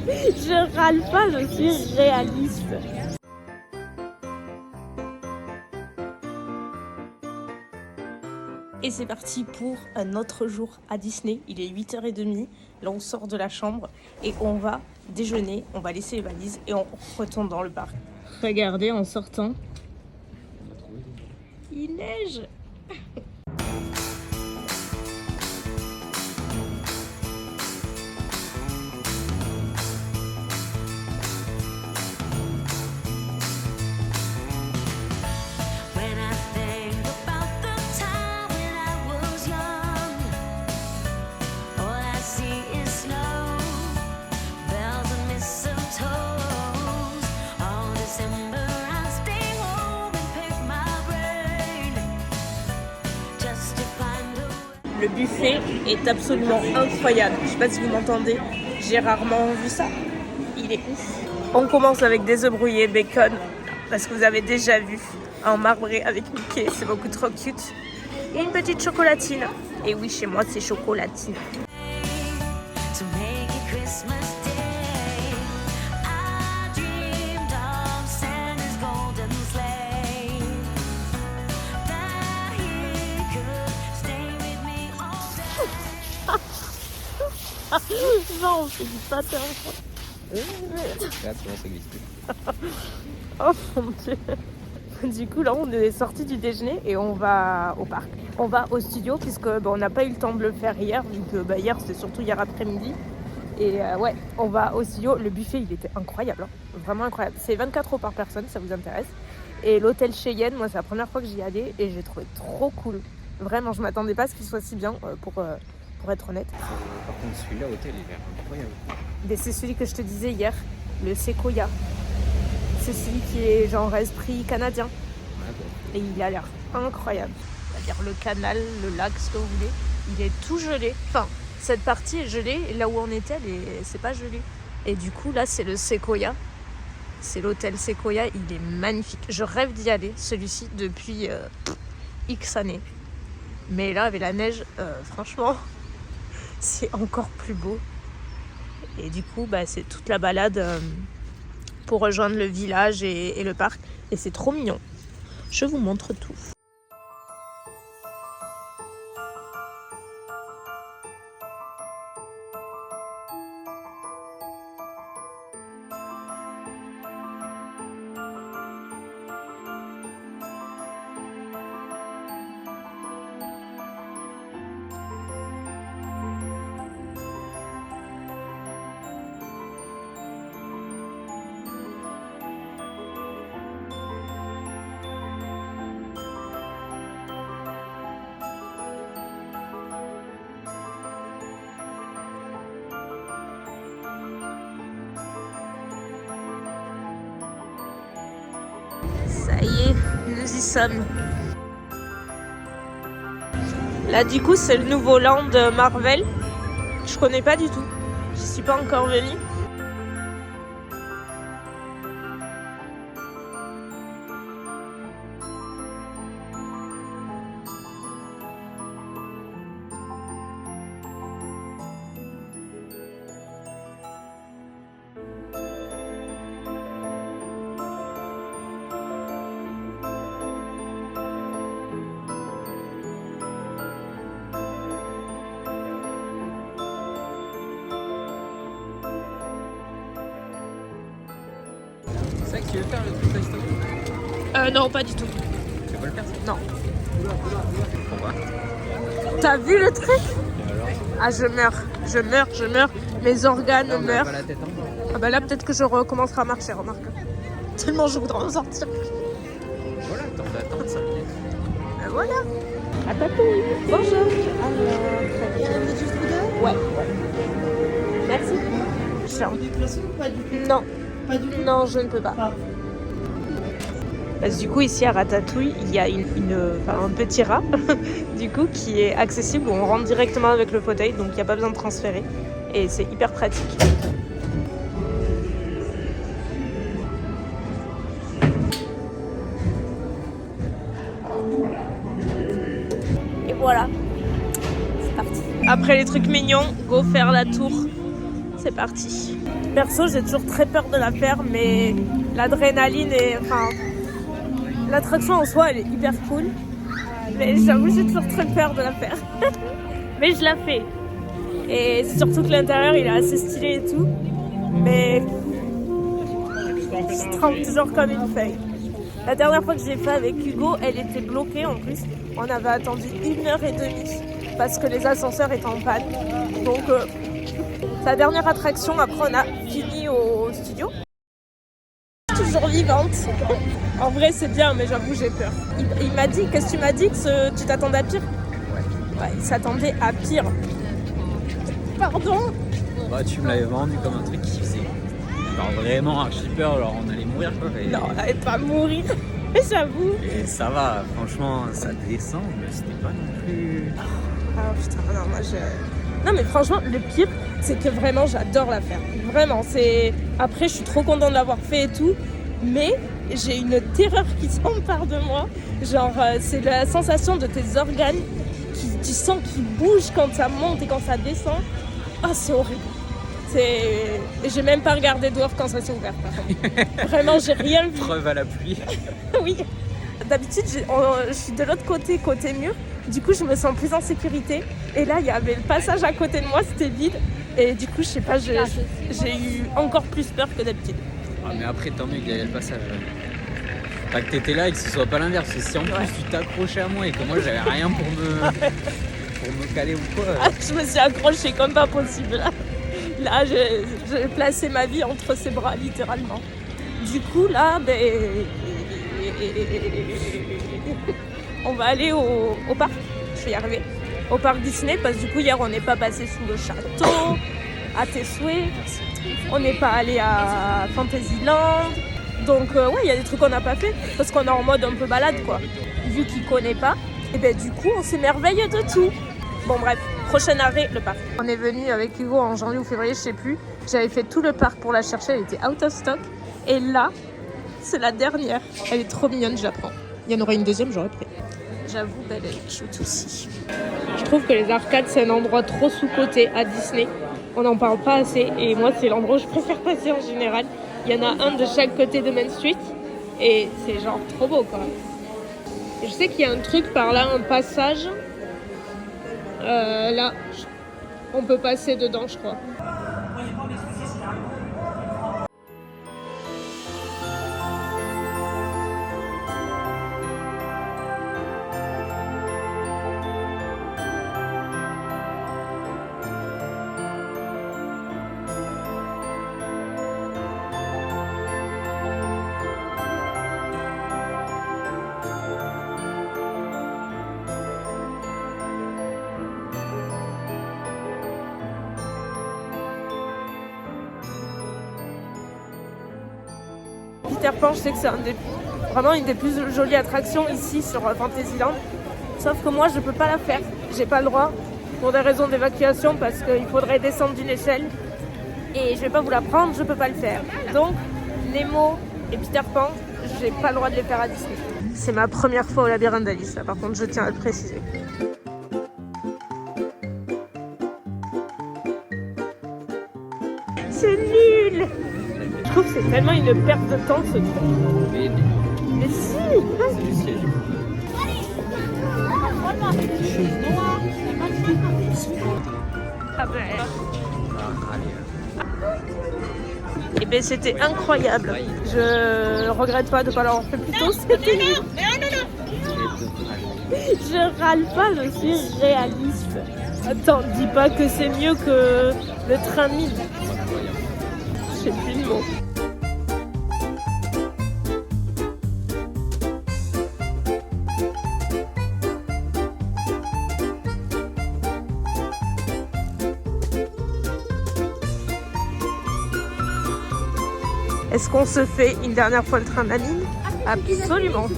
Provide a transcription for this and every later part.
Je râle pas, je suis réaliste. Et c'est parti pour un autre jour à Disney. Il est 8h30. Là, on sort de la chambre et on va déjeuner. On va laisser les valises et on retourne dans le parc. Regardez, en sortant, il neige. Le buffet est absolument incroyable. Je sais pas si vous m'entendez, j'ai rarement vu ça. Il est ouf. On commence avec des œufs brouillés, bacon, parce que vous avez déjà vu en marbré avec Mickey, c'est beaucoup trop cute. Et une petite chocolatine. Et oui, chez moi, c'est chocolatine. Non, on fait du patin. Oh mon dieu. Du coup, là, on est sorti du déjeuner et on va au parc. On va au studio puisque on n'a pas eu le temps de le faire hier, vu que hier, c'était surtout hier après-midi. Et ouais, on va au studio. Le buffet, il était incroyable, hein. Vraiment incroyable. C'est 24 € par personne, ça vous intéresse. Et l'hôtel Cheyenne, moi, c'est la première fois que j'y allais et j'ai trouvé trop cool. Vraiment, je m'attendais pas à ce qu'il soit si bien pour être honnête. Par contre, celui-là, hôtel, il est incroyable. Mais c'est celui que je te disais hier, le Sequoia. C'est celui qui est genre esprit canadien. Et il a l'air incroyable. C'est-à-dire le canal, le lac, ce que vous voulez, il est tout gelé. Enfin, cette partie est gelée et là où on était, c'est pas gelé. Et du coup, là, c'est le Sequoia. C'est l'hôtel Sequoia, il est magnifique. Je rêve d'y aller, celui-ci, depuis X années. Mais là, avec la neige, franchement, c'est encore plus beau. Et du coup, c'est toute la balade pour rejoindre le village et le parc. Et c'est trop mignon. Je vous montre tout. Ça y est, nous y sommes. Là, du coup, c'est le nouveau land Marvel. Je connais pas du tout. Je suis pas encore venue. C'est ça que tu veux faire le truc Toy Story ? Non, pas du tout. Tu veux pas le faire ça ? Non. Pourquoi ? T'as vu le truc ? Et alors ? Ah, je meurs. Mes organes Là, on a meurent. pas la tête en bas. Ah bah là, peut-être que je recommencerai à marcher, remarque. Tellement je voudrais en sortir. Voilà, temps d'attente 5 minutes. Voilà. À tatouille. Bonjour. Alors, très bien. Vous êtes juste vous deux ? Ouais. Merci. Charme. Du déplacement ou pas du tout ? Non. Pas du tout ? Non, je ne peux pas. Ah. Parce que du coup, ici à Ratatouille, il y a un petit rat du coup, qui est accessible où on rentre directement avec le fauteuil, donc il n'y a pas besoin de transférer. Et c'est hyper pratique. Et voilà, c'est parti. Après les trucs mignons, go faire la tour. c'est parti. Perso, j'ai toujours très peur de la faire, mais l'adrénaline et enfin l'attraction en soi, elle est hyper cool. Mais j'avoue, j'ai toujours très peur de la faire. Mais je la fais. Et c'est surtout que l'intérieur, il est assez stylé et tout. Mais je tremble toujours comme une feuille. La dernière fois que je l'ai fait avec Hugo, elle était bloquée en plus. On avait attendu 1h30 parce que les ascenseurs étaient en panne. Donc, c'est la dernière attraction. Après, on a fini au studio. Toujours vivante. En vrai, c'est bien, mais j'avoue, j'ai peur. Il m'a dit, qu'est-ce que tu m'as dit que tu t'attendais à pire? Ouais, il s'attendait à pire. Pardon? Bah, tu me l'avais vendu comme un truc qui faisait genre vraiment archi peur, alors on allait mourir quoi. Et... non, on n'allait pas mourir, j'avoue. Et ça va, franchement, ça descend, mais c'était pas non plus... Ah putain, non, moi je... Non mais franchement, le pire, c'est que vraiment j'adore la faire. Vraiment, c'est... Après, je suis trop contente de l'avoir fait et tout, mais j'ai une terreur qui s'empare de moi. Genre, c'est la sensation de tes organes qui, tu sens qu'ils bougent quand ça monte et quand ça descend. Ah, c'est horrible. J'ai même pas regardé dehors quand ça s'est ouvert, par contre. Vraiment, j'ai rien vu. Preuve à la pluie. Oui. D'habitude, je suis de l'autre côté mur. Du coup, je me sens plus en sécurité. Et là, il y avait le passage à côté de moi, c'était vide. Et du coup, je sais pas, j'ai eu encore plus peur que d'habitude. Ah, mais après, tant mieux qu'il y avait le passage. Pas que t'étais là et que ce soit pas l'inverse. Parce que si en plus tu t'accrochais à moi et que moi, j'avais rien pour me caler ou quoi. Ah, je me suis accrochée comme pas possible. Là, j'ai placé ma vie entre ses bras, littéralement. Du coup, là, on va aller au parc. Je vais y arriver. Au parc Disney, parce que du coup, hier, on n'est pas passé sous le château, à tes souhaits. On n'est pas allé à Fantasyland. Donc, ouais, il y a des trucs qu'on n'a pas fait, parce qu'on est en mode un peu balade, quoi. Vu qu'il ne connaît pas, et ben du coup, on s'émerveille de tout. Bon, bref. Prochain arrêt, le parc. On est venu avec Hugo en janvier ou février, je sais plus. J'avais fait tout le parc pour la chercher, elle était out of stock. Et là, c'est la dernière. Elle est trop mignonne, je la prends. Il y en aurait une deuxième, j'aurais pris. J'avoue, elle est chouette aussi. Je trouve que les arcades, c'est un endroit trop sous-coté à Disney. On n'en parle pas assez. Et moi, c'est l'endroit où je préfère passer en général. Il y en a un de chaque côté de Main Street. Et c'est genre trop beau, quoi. Et je sais qu'il y a un truc par là, un passage. Là, on peut passer dedans, je crois. Peter Pan, je sais que c'est vraiment une des plus jolies attractions ici sur Fantasyland. Sauf que moi, je peux pas la faire. J'ai pas le droit pour des raisons d'évacuation parce qu'il faudrait descendre d'une échelle. Et je vais pas vous la prendre, je peux pas le faire. Donc, Nemo et Peter Pan, j'ai pas le droit de les faire à Disney. C'est ma première fois au labyrinthe d'Alice, là, par contre, je tiens à le préciser. C'est nul! Je trouve que c'est tellement une perte de temps ce truc. Mais si! Ah ben. Et ben c'était incroyable. Je regrette pas de ne pas l'avoir fait plus tôt. C'était nul. Je râle pas, je suis réaliste. Attends, dis pas que c'est mieux que le train 1000. Je sais plus le mot. Est-ce qu'on se fait une dernière fois le train de la mine? Absolument.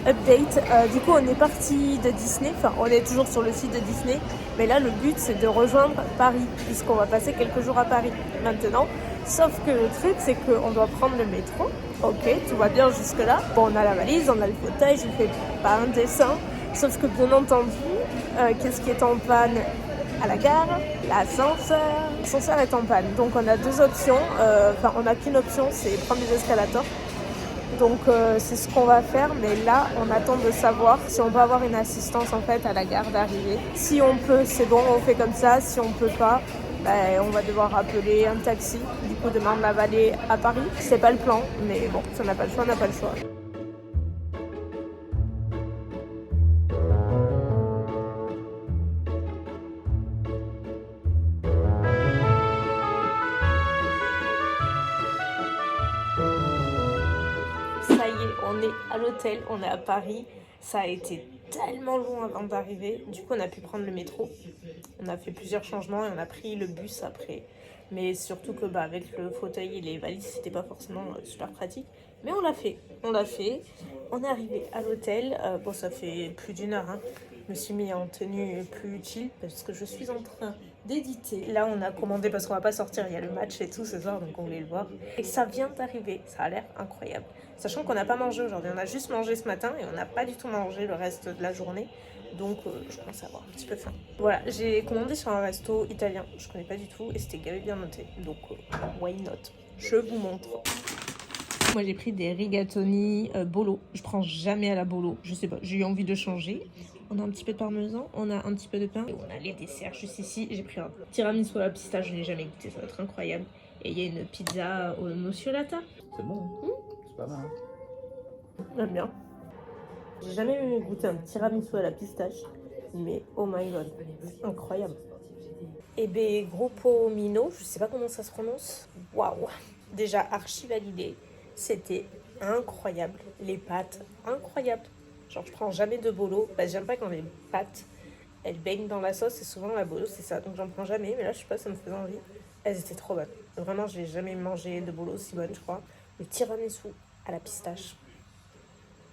update. Du coup, on est parti de Disney. Enfin, on est toujours sur le site de Disney. Mais là, le but, c'est de rejoindre Paris, puisqu'on va passer quelques jours à Paris maintenant. Sauf que le truc, c'est qu'on doit prendre le métro. Ok, tout va bien jusque-là. Bon, on a la valise, on a le fauteuil, je ne fais pas un dessin. Sauf que, bien entendu, qu'est-ce qui est en panne à la gare? L'ascenseur. L'ascenseur est en panne. Donc, on a deux options. Enfin, on n'a qu'une option, c'est prendre des escalators. Donc c'est ce qu'on va faire, mais là on attend de savoir si on peut avoir une assistance en fait à la gare d'arrivée. Si on peut, c'est bon, on fait comme ça. Si on peut pas, on va devoir appeler un taxi. Du coup de Marne-la-Vallée à Paris. C'est pas le plan, mais bon, si on n'a pas le choix, on n'a pas le choix. Ça y est, on est à l'hôtel, on est à Paris. Ça a été tellement long avant d'arriver. Du coup, on a pu prendre le métro. On a fait plusieurs changements et on a pris le bus après. Mais surtout que avec le fauteuil et les valises, c'était pas forcément super pratique. Mais on l'a fait. On l'a fait. On est arrivé à l'hôtel. Bon, ça fait plus d'1 heure. Hein. Je me suis mis en tenue plus utile parce que je suis en train d'éditer. Là, on a commandé parce qu'on va pas sortir. Il y a le match et tout ce soir, donc on voulait le voir. Et ça vient d'arriver. Ça a l'air incroyable. Sachant qu'on n'a pas mangé aujourd'hui. On a juste mangé ce matin et on n'a pas du tout mangé le reste de la journée. Donc je commence à avoir un petit peu faim. Voilà, j'ai commandé sur un resto italien. Je connais pas du tout et c'était gavé bien noté. Donc why not? Je vous montre. Moi j'ai pris des rigatoni bolo. Je prends jamais à la bolo. Je sais pas, j'ai eu envie de changer. On a un petit peu de parmesan, on a un petit peu de pain. Et on a les desserts juste ici. J'ai pris un tiramisu à la pistache, je l'ai jamais goûté, ça va être incroyable. Et il y a une pizza au nocciolata. C'est bon, c'est pas mal. J'aime bien. J'ai jamais goûté un tiramisu à la pistache, mais oh my god, incroyable. Et ben Gruppo Mino, je sais pas comment ça se prononce. Waouh, déjà archi validé. C'était incroyable. Les pâtes, incroyables. Genre je prends jamais de bolo. J'aime pas quand les pâtes elles baignent dans la sauce et souvent la bolo c'est ça. Donc j'en prends jamais. Mais là je sais pas, ça me faisait envie. Elles étaient trop bonnes. Vraiment j'ai jamais mangé de bolo aussi bonne je crois. Le tiramisu à la pistache.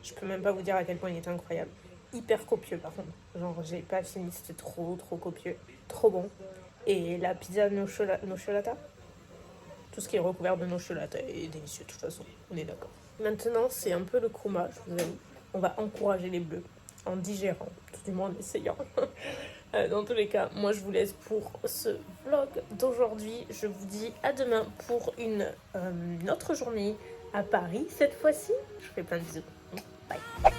Je peux même pas vous dire à quel point il était incroyable. Hyper copieux par contre. Genre j'ai pas fini, c'était trop copieux. Trop bon. Et la pizza nocciolata, tout ce qui est recouvert de nocciolata est délicieux de toute façon. On est d'accord. Maintenant c'est un peu le kuma, je vous avoue. On va encourager les bleus en digérant, tout du moins en essayant. Dans tous les cas, moi je vous laisse pour ce vlog d'aujourd'hui. Je vous dis à demain pour une autre journée à Paris cette fois-ci. Je vous fais plein de bisous. Bye.